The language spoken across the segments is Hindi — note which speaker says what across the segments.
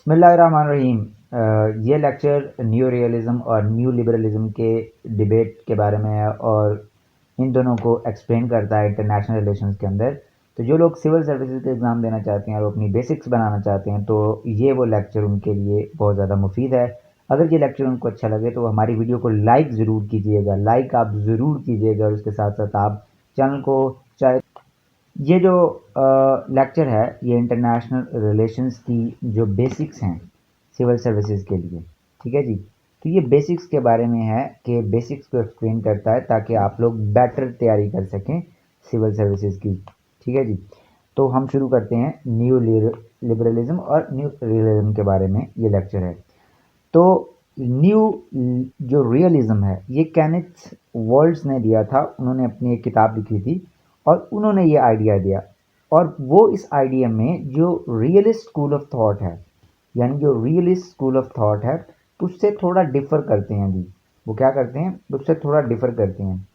Speaker 1: बिस्मिल्लाहिर्रहमानिर्रहीम। ये लेक्चर न्यू रियलिज़म और न्यू लिबरलिज़म के डिबेट के बारे में है और इन दोनों को एक्सप्लेन करता है इंटरनेशनल रिलेशंस के अंदर। तो जो लोग सिविल सर्विसेज का एग्ज़ाम देना चाहते हैं और अपनी बेसिक्स बनाना चाहते हैं तो ये वो लेक्चर उनके लिए बहुत ज़्यादा मुफीद है। अगर ये लेक्चर उनको अच्छा लगे तो हमारी वीडियो को लाइक ज़रूर कीजिएगा, लाइक आप ज़रूर कीजिएगा और उसके साथ साथ आप चैनल को चाहे ये जो लेक्चर है ये इंटरनेशनल रिलेशंस की जो बेसिक्स हैं सिविल सर्विसेज के लिए, ठीक है जी। तो ये बेसिक्स के बारे में है कि बेसिक्स को एक्सप्लेन करता है ताकि आप लोग बेटर तैयारी कर सकें सिविल सर्विसेज की, ठीक है जी। तो हम शुरू करते हैं न्यू लिबरलिज्म और न्यू रियलिज्म के बारे में ये लेक्चर है। तो न्यू जो रियलिज्म है ये केनेथ वर्ल्ड्स ने दिया था, उन्होंने अपनी एक किताब लिखी थी और उन्होंने ये आइडिया दिया और वो इस आइडिया में जो रियलिस्ट स्कूल ऑफ थॉट है यानी जो रियलिस्ट स्कूल ऑफ थॉट है उससे थोड़ा डिफर करते हैं जी। वो क्या करते हैं, उससे थोड़ा डिफर करते हैं।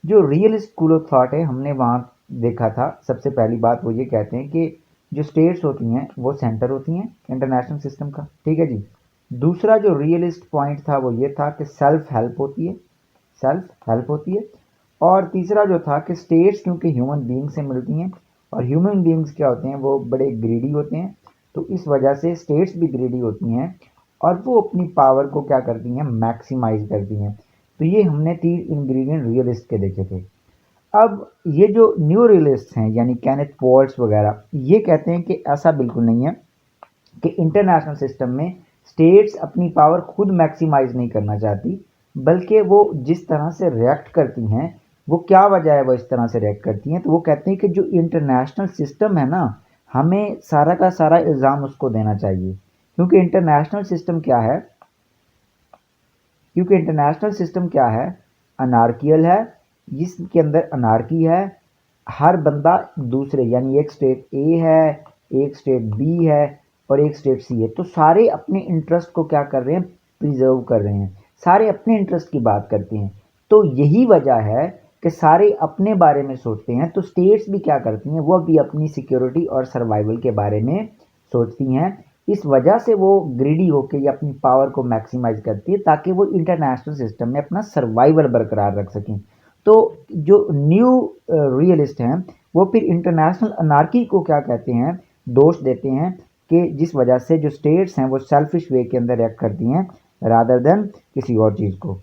Speaker 1: जो रियलिस्ट स्कूल ऑफ थॉट है हमने वहाँ देखा था, सबसे पहली बात वो ये कहते हैं कि जो स्टेट्स होती हैं वो सेंटर होती हैं इंटरनेशनल सिस्टम का, ठीक है जी। दूसरा जो रियलिस्ट पॉइंट था वो ये था कि सेल्फ हेल्प होती है, सेल्फ हेल्प होती है। और तीसरा जो था कि स्टेट्स क्योंकि ह्यूमन बींग से मिलती हैं और ह्यूमन बींग्स क्या होते हैं वो बड़े ग्रीडी होते हैं, तो इस वजह से स्टेट्स भी ग्रीडी होती हैं और वो अपनी पावर को क्या करती हैं, मैक्सिमाइज करती हैं। तो ये हमने 3 इंग्रेडिएंट रियलिस्ट के देखे थे। अब ये जो न्यू रियलिस्ट हैं यानी केनेथ वॉल्ट्स वगैरह ये कहते हैं कि ऐसा बिल्कुल नहीं है कि इंटरनेशनल सिस्टम में स्टेट्स अपनी पावर खुद मैक्सिमाइज नहीं करना चाहती, बल्कि वो जिस तरह से रिएक्ट करती हैं वो क्या वजह है वो इस तरह से रिएक्ट करती हैं। तो वो कहते हैं कि जो इंटरनेशनल सिस्टम है ना, हमें सारा का सारा इल्ज़ाम उसको देना चाहिए क्योंकि इंटरनेशनल सिस्टम क्या है, क्योंकि इंटरनेशनल सिस्टम क्या है, अनार्कियल है, जिसके अंदर अनार्की है। हर बंदा दूसरे यानी एक स्टेट ए है, एक स्टेट बी है और एक स्टेट सी है, तो सारे अपने इंटरेस्ट को क्या कर रहे हैं, प्रिजर्व कर रहे हैं, सारे अपने इंटरेस्ट की बात करते हैं। तो यही वजह है कि सारे अपने बारे में सोचते हैं, तो स्टेट्स भी क्या करती हैं, वो भी अपनी सिक्योरिटी और सर्वाइवल के बारे में सोचती हैं। इस वजह से वो ग्रीडी होकर या अपनी पावर को मैक्सिमाइज करती है ताकि वो इंटरनेशनल सिस्टम में अपना सर्वाइवल बरकरार रख सकें। तो जो न्यू रियलिस्ट हैं वो फिर इंटरनेशनल अनार्की को क्या कहते हैं, दोष देते हैं कि जिस वजह से जो स्टेट्स हैं वो सेल्फिश वे के अंदर रिएक्ट करती हैं रादर देन किसी और चीज़ को।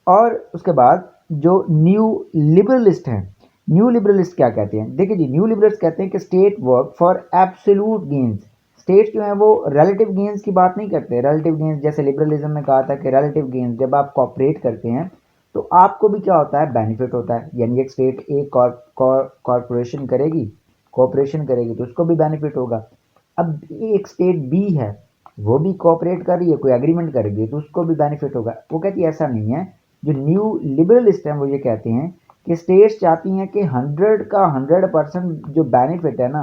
Speaker 1: और उसके बाद जो न्यू लिबरलिस्ट हैं, न्यू लिबरलिस्ट क्या कहते हैं, देखिए जी, न्यू लिबरलिस्ट कहते हैं कि state work for absolute gains. States जो हैं वो रिलेटिव गेन्स की बात नहीं करते। रिलेटिव गेन्स जैसे लिबरलिज्म में कहा था कि रिलेटिव गेन्स जब आप कॉपरेट करते हैं तो आपको भी क्या होता है, बेनिफिट होता है। यानी एक स्टेट ए कॉरपोरेशन करेगी, कॉपरेशन करेगी तो उसको भी बेनिफिट होगा। अब एक स्टेट बी है वो भी कॉपरेट कर रही है, कोई एग्रीमेंट करेगी तो उसको भी बेनिफिट होगा। वो कहती है ऐसा नहीं है। जो न्यू लिबरलिस्ट हैं वो ये कहते हैं कि स्टेट्स चाहती हैं कि 100 का 100% जो बेनिफिट है ना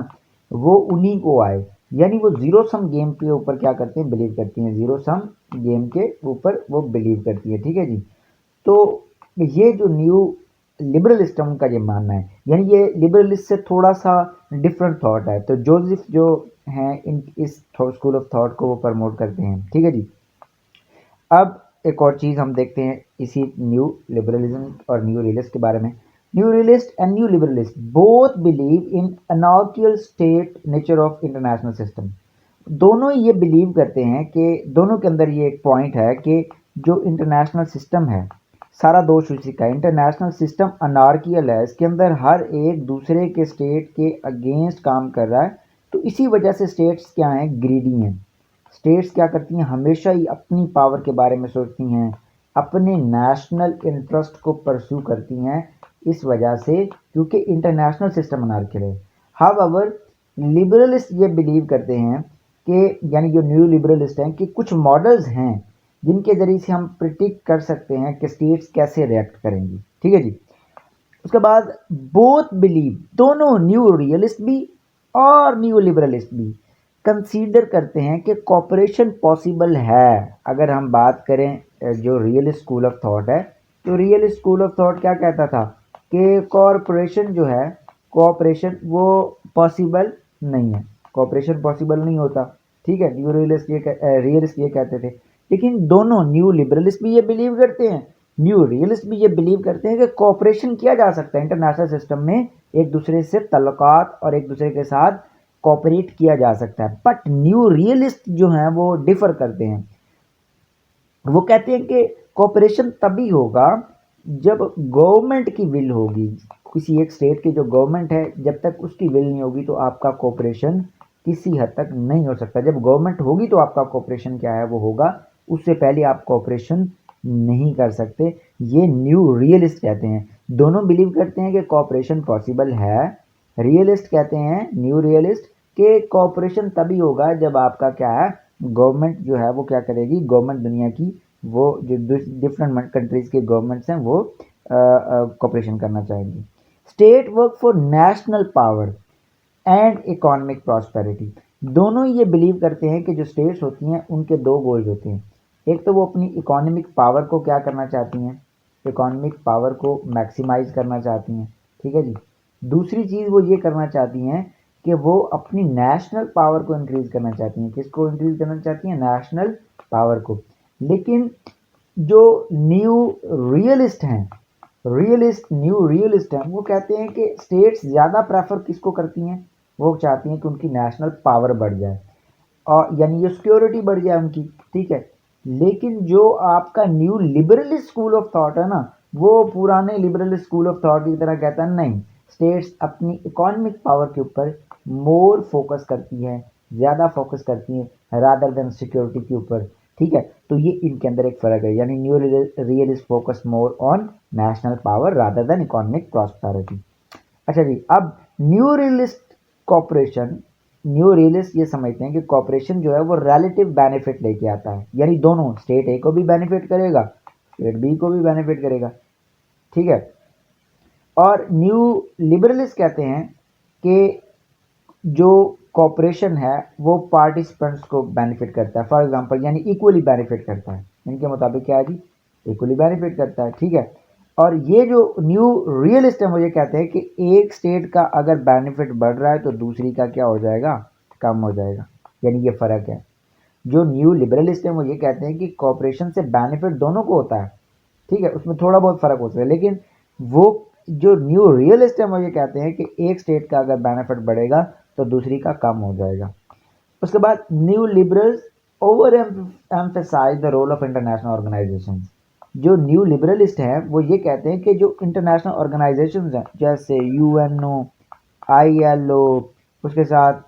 Speaker 1: वो उन्हीं को आए। यानी वो जीरो सम गेम के ऊपर क्या करते हैं, बिलीव करती हैं, जीरो सम गेम के ऊपर वो बिलीव करती है, ठीक है जी। तो ये जो न्यू लिबरलिस्ट है उनका ये मानना है, यानी ये लिबरलिस्ट से थोड़ा सा डिफरेंट थॉट है। तो जोसेफ जो हैं इन इस स्कूल ऑफ थॉट को वो प्रमोट करते हैं, ठीक है जी। अब एक और चीज़ हम देखते हैं इसी न्यू लिबरलिज्म और न्यू रियलिस्ट के बारे में। New realist and new liberalist both believe in anarchical state nature of international system. दोनों ये बिलीव करते हैं कि दोनों के अंदर ये एक पॉइंट है कि जो इंटरनेशनल सिस्टम है सारा दोष उसी का है। इंटरनेशनल सिस्टम अनार्कियल है, इसके अंदर हर एक दूसरे के स्टेट के अगेंस्ट काम कर रहा है। तो इसी वजह से स्टेट्स क्या हैं, ग्रीडी हैं। स्टेट्स क्या करती हैं, हमेशा ही अपनी पावर के बारे में सोचती हैं, अपने नेशनल इंटरेस्ट को परस्यू करती हैं, इस वजह से क्योंकि इंटरनेशनल सिस्टम अनार्कियल है। हाउएवर लिबरलिस्ट ये बिलीव करते हैं कि यानी जो न्यू लिबरलिस्ट हैं कि कुछ मॉडल्स हैं जिनके ज़रिए से हम प्रिडिक्ट कर सकते हैं कि स्टेट्स कैसे रिएक्ट करेंगी, ठीक है जी। उसके बाद बोथ बिलीव, दोनों न्यू रियलिस्ट भी और न्यू लिबरलिस्ट भी कंसीडर करते हैं कि कॉपरेशन पॉसिबल है। अगर हम बात करें जो रियलिस्ट स्कूल ऑफ थॉट है, तो रियलिस्ट स्कूल ऑफ थॉट क्या कहता था कि कॉरपोरेशन जो है, कोऑपरेशन वो पॉसिबल नहीं है, कोऑपरेशन पॉसिबल नहीं होता। ठीक है, न्यू रियलिस्ट रियलिस्ट ये कहते थे। लेकिन दोनों न्यू लिबरलिस्ट भी ये बिलीव करते हैं, न्यू रियलिस्ट भी ये बिलीव करते हैं कि कोऑपरेशन किया जा सकता है इंटरनेशनल सिस्टम में, एक दूसरे से तल्लुकात और एक दूसरे के साथ कोऑपरेट किया जा सकता है। बट न्यू रियलिस्ट जो हैं वो डिफर करते हैं, वो कहते हैं कि कोऑपरेशन तभी होगा जब गवर्नमेंट की विल होगी। किसी एक स्टेट की जो गवर्नमेंट है, जब तक उसकी विल नहीं होगी तो आपका कोऑपरेशन किसी हद तक नहीं हो सकता। जब गवर्नमेंट होगी तो आपका कोऑपरेशन क्या है वो होगा, उससे पहले आप कोऑपरेशन नहीं कर सकते। ये न्यू रियलिस्ट कहते हैं। दोनों बिलीव करते हैं कि कोऑपरेशन पॉसिबल है। रियलिस्ट कहते हैं, न्यू रियलिस्ट, कि कोऑपरेशन तभी होगा जब आपका क्या है, गवर्नमेंट जो है वो क्या करेगी, गवर्नमेंट दुनिया की वो जो डिफरेंट कंट्रीज के गवर्नमेंट्स हैं वो कोऑपरेशन करना चाहेंगी। State work for national power and economic prosperity. दोनों ये बिलीव करते हैं कि जो स्टेट्स होती हैं उनके दो गोल्स होते हैं। एक तो वो अपनी इकोनॉमिक पावर को क्या करना चाहती हैं, इकोनॉमिक पावर को मैक्सिमाइज करना चाहती हैं, ठीक है जी। दूसरी चीज़ वो ये करना चाहती हैं कि वो अपनी नेशनल पावर को इंक्रीज करना चाहती हैं। किसको इंक्रीज करना चाहती हैं? नेशनल पावर को। लेकिन जो न्यू रियलिस्ट हैं, न्यू रियलिस्ट हैं, वो कहते हैं कि स्टेट्स ज़्यादा प्रेफर किसको करती हैं, वो चाहती हैं कि उनकी नेशनल पावर बढ़ जाए और यानी ये सिक्योरिटी बढ़ जाए उनकी, ठीक है। लेकिन जो आपका new liberalist school of thought है ना, वो पुराने लिबरलिस्ट स्कूल ऑफ थॉट की तरह कहता है नहीं, स्टेट्स अपनी इकोनॉमिक पावर के ऊपर मोर फोकस करती हैं, ज़्यादा फोकस करती हैं रादर देन सिक्योरिटी के ऊपर, ठीक है। तो ये इनके अंदर एक फ़र्क है, यानी new realist focus more on national power rather than economic prosperity. अच्छा जी, अब new realist cooperation, new realist ये समझते हैं कि कॉपरेशन जो है वो रिलेटिव बेनिफिट लेके आता है, यानी दोनों स्टेट ए को भी बेनिफिट करेगा, स्टेट बी को भी बेनिफिट करेगा, ठीक है। और न्यू लिबरलिस्ट कहते हैं कि जो कॉपरेशन है वो पार्टिसिपेंट्स को बेनिफिट करता है, फॉर एग्जांपल यानी इक्वली बेनिफिट करता है। इनके मुताबिक क्या है जी, इक्वली बेनिफिट करता है, ठीक है। और ये जो न्यू रियलिस्ट है वो ये कहते हैं कि एक स्टेट का अगर बेनिफिट बढ़ रहा है तो दूसरी का क्या हो जाएगा, कम हो जाएगा, यानी ये फ़र्क है। जो न्यू लिबरलिस्ट है वो ये कहते हैं कि कॉपरेशन से बेनिफिट दोनों को होता है, ठीक है, उसमें थोड़ा बहुत फ़र्क होता है। लेकिन वो जो न्यू रियलिस्ट है वो ये कहते हैं कि एक स्टेट का अगर बेनिफिट बढ़ेगा तो दूसरी का कम हो जाएगा। उसके बाद new liberals overemphasise the role of international organisation. जो न्यू लिबरलिस्ट हैं वो ये कहते हैं कि जो इंटरनेशनल ऑर्गेनाइजेशंस हैं जैसे यूएनओ, आईएलओ, उसके साथ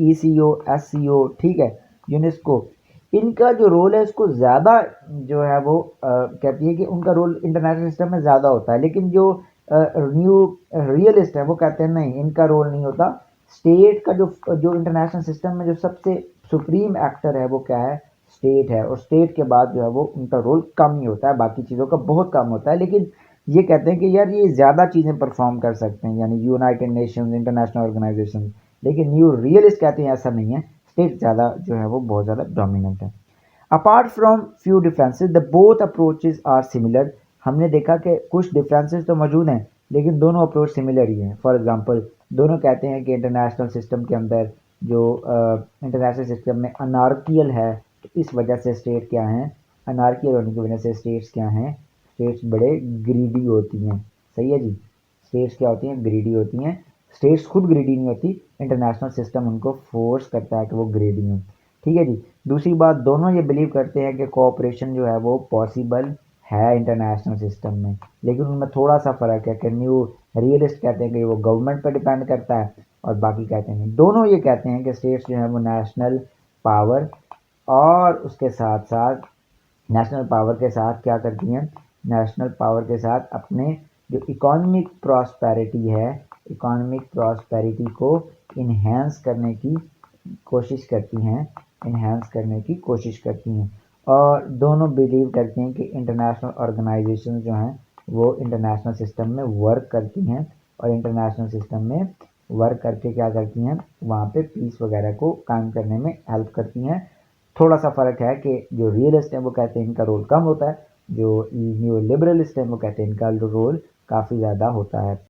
Speaker 1: ईसीओ, एससीओ, ठीक है, यूनेस्को, इनका जो रोल है इसको ज़्यादा जो है वो कहती है कि उनका रोल इंटरनेशनल सिस्टम में ज़्यादा होता है। लेकिन जो न्यू रियलिस्ट है वो कहते हैं नहीं, इनका रोल नहीं होता। स्टेट का जो इंटरनेशनल सिस्टम में जो सबसे सुप्रीम एक्टर है वो क्या है, स्टेट है, और स्टेट के बाद जो है वो उनका रोल कम ही होता है, बाकी चीज़ों का बहुत कम होता है। लेकिन ये कहते हैं कि यार ये ज़्यादा चीज़ें परफॉर्म कर सकते हैं, यानी यूनाइटेड नेशंस, इंटरनेशनल ऑर्गेनाइजेशन। लेकिन न्यू रियलिस्ट कहते हैं ऐसा नहीं है, स्टेट ज़्यादा जो है वो बहुत ज़्यादा डोमिनेंट है। Apart from few differences the both approaches are similar. हमने देखा कि कुछ डिफरेंसेस तो मौजूद हैं लेकिन दोनों अप्रोच सिमिलर ही हैं। फॉर एग्जांपल दोनों कहते हैं कि इंटरनेशनल सिस्टम के अंदर जो इंटरनेशनल सिस्टम में अनार्कियल है, तो इस वजह से स्टेट क्या हैं, अनार्कियल होने की वजह से स्टेट्स क्या हैं, स्टेट्स बड़े ग्रीडी होती हैं। सही है जी, स्टेट्स क्या होती हैं, ग्रीडी होती हैं। स्टेट्स खुद ग्रीडी नहीं होती, इंटरनेशनल सिस्टम उनको फोर्स करता है कि वो ग्रीडी हों, ठीक है जी। दूसरी बात, दोनों ये बिलीव करते हैं कि कोऑपरेशन जो है वो पॉसिबल है इंटरनेशनल सिस्टम में, लेकिन उनमें थोड़ा सा फ़र्क है कि न्यू रियलिस्ट कहते हैं कि वो गवर्नमेंट पर डिपेंड करता है और बाकी कहते हैं नहीं। दोनों ये कहते हैं कि स्टेट्स जो है वो नेशनल पावर और उसके साथ साथ नेशनल पावर के साथ क्या करती हैं, नेशनल पावर के साथ अपने जो इकोनॉमिक प्रॉस्पेरिटी है, इकोनॉमिक प्रॉस्पेरिटी को इन्हेंस करने की कोशिश करती हैं, इन्हेंस करने की कोशिश करती हैं। और दोनों बिलीव करते हैं कि इंटरनेशनल ऑर्गेनाइजेशन जो हैं वो इंटरनेशनल सिस्टम में वर्क करती हैं और इंटरनेशनल सिस्टम में वर्क करके क्या करती हैं, वहाँ पे पीस वगैरह को कायम करने में हेल्प करती हैं। थोड़ा सा फ़र्क है कि जो रियलिस्ट हैं वो कहते हैं इनका रोल कम होता है, जो न्यू लिबरलिस्ट हैं वो कहते हैं इनका रोल काफ़ी ज़्यादा होता है।